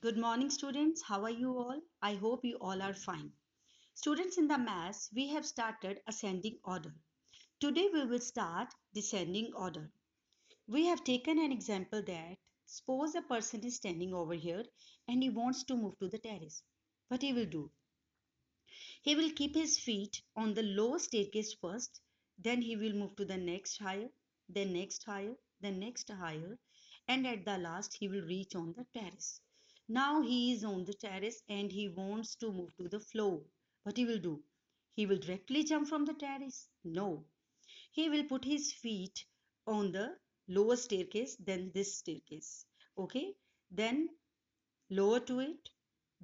Good morning, students. How are you all? I hope you all are fine. Students, in the maths, we have started ascending order. Today we will start descending order. We have taken an example that suppose a person is standing over here and he wants to move to the terrace. What he will do? He will keep his feet on the lower staircase first, then he will move to the next higher, then next higher, then next higher, and at the last he will reach on the terrace. Now he is on the terrace and he wants to move to the floor. What he will do? He will directly jump from the terrace? No. He will put his feet on the lower staircase, then this staircase. Okay? Then lower to it,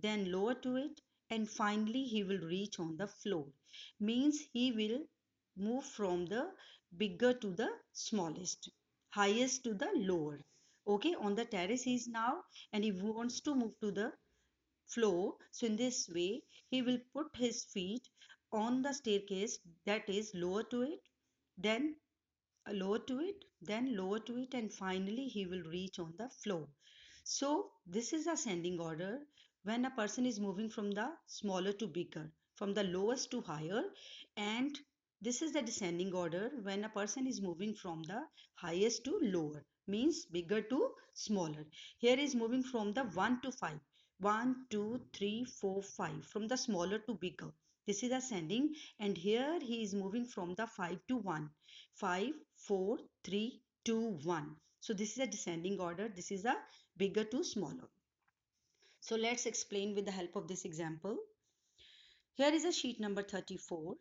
then lower to it, and finally he will reach on the floor. Means he will move from the bigger to the smallest, highest to the lower. Okay, on the terrace he is now and he wants to move to the floor. So in this way, he will put his feet on the staircase that is lower to it, then lower to it, then lower to it, and finally he will reach on the floor. So this is ascending order when a person is moving from the smaller to bigger, from the lowest to higher, and this is the descending order when a person is moving from the highest to lower, means bigger to smaller. Here is moving from the 1 to 5. 1, 2, 3, 4, 5. From the smaller to bigger. This is ascending, and here he is moving from the 5 to 1. 5, 4, 3, 2, 1. So this is a descending order. This is a bigger to smaller. So let's explain with the help of this example. Here is a sheet number 34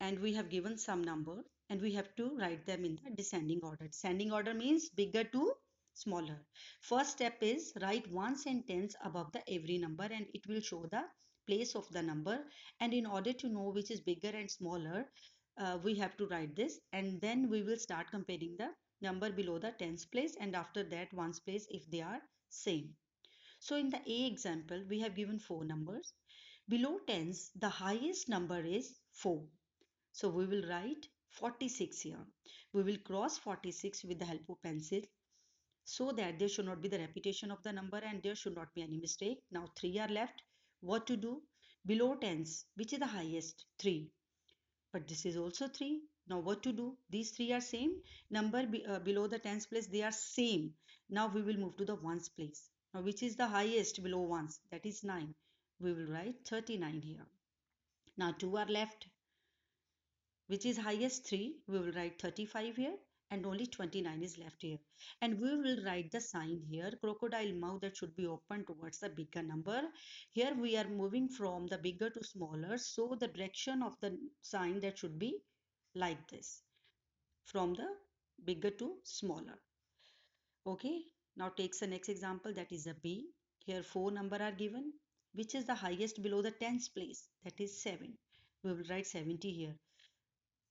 and we have given some number and we have to write them in the descending order. Descending order means bigger to smaller. First step is write one sentence above the every number and it will show the place of the number, and in order to know which is bigger and smaller, we have to write this, and then we will start comparing the number below the tens place and after that ones place if they are same. So in the A example, we have given four numbers. Below tens, the highest number is 4. So we will write 46 here. We will cross 46 with the help of pencil so that there should not be the repetition of the number and there should not be any mistake. Now 3 are left. What to do? Below tens, which is the highest? 3. But this is also 3. Now what to do? These three are same. Number below the tens place, they are same. Now we will move to the ones place. Now which is the highest below ones? That is 9. We will write 39 here. Now 2 are left. Which is highest? 3. We will write 35 here and only 29 is left here. And we will write the sign here, crocodile mouth, that should be open towards the bigger number. Here we are moving from the bigger to smaller, so the direction of the sign that should be like this, from the bigger to smaller. Okay, now takes the next example, that is a B. Here four number are given. Which is the highest below the tens place? That is 7. We will write 70 here.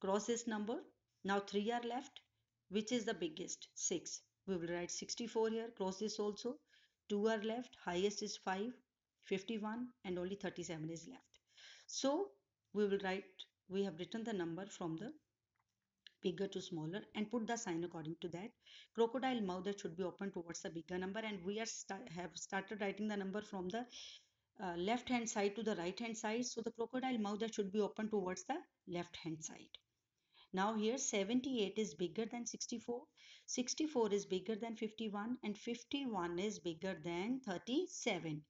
Cross this number. Now 3 are left. Which is the biggest? 6. We will write 64 here. Cross this also. 2 are left. Highest is 5, 51, and only 37 is left. So we will write, we have written the number from the bigger to smaller and put the sign according to that. Crocodile mouth, that should be open towards the bigger number, and we have started writing the number from the left hand side to the right hand side. So the crocodile mouth, that should be open towards the left hand side. Now here 78 is bigger than 64, 64 is bigger than 51, and 51 is bigger than 37.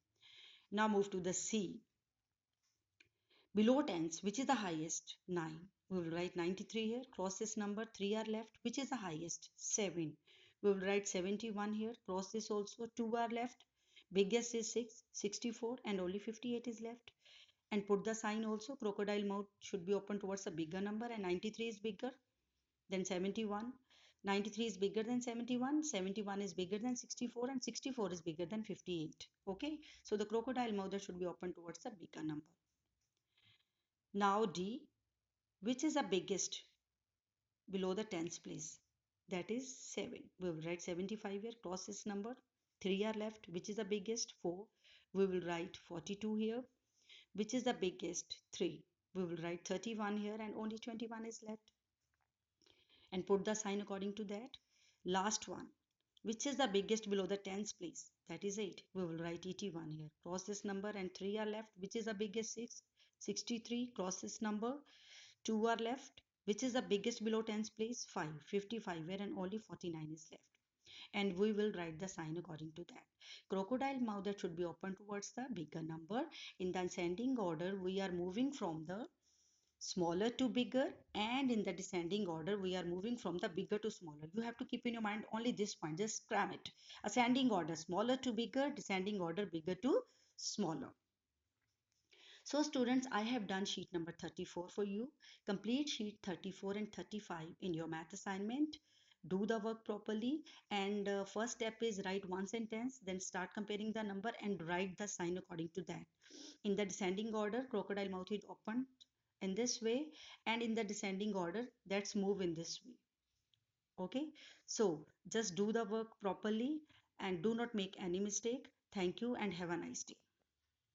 Now move to the C. Below tens, which is the highest? 9. We will write 93 here. Cross this number. 3 are left. Which is the highest? 7. We will write 71 here. Cross this also. 2 are left. Biggest is 6, 64, and only 58 is left. And put the sign also. Crocodile mouth should be open towards a bigger number, and 93 is bigger than 71. 93 is bigger than 71. 71 is bigger than 64, and 64 is bigger than 58. Okay. So the crocodile mouth, that should be open towards a bigger number. Now D, which is the biggest below the tens place? That is 7. We will write 75 here. Cross this number. 3 are left. Which is the biggest? 4. We will write 42 here. Which is the biggest? 3. We will write 31 here and only 21 is left. And put the sign according to that. Last one. Which is the biggest below the tens place? That is 8. We will write 81 here. Cross this number and 3 are left. Which is the biggest? 6. 63. Cross this number. 2 are left. Which is the biggest below tens place? 5. 55, where only 49 is left. And we will write the sign according to that. Crocodile mouth that should be open towards the bigger number. In the ascending order, we are moving from the smaller to bigger, and in the descending order we are moving from the bigger to smaller. You have to keep in your mind only this point, just cram it. Ascending order smaller to bigger, descending order bigger to smaller. So students, I have done sheet number 34 for you. Complete sheet 34 and 35 in your math assignment. Do the work properly, and first step is write one sentence, then start comparing the number and write the sign according to that. In the descending order, crocodile mouth is opened in this way, and in the descending order, let's move in this way. Okay, so just do the work properly and do not make any mistake. Thank you and have a nice day.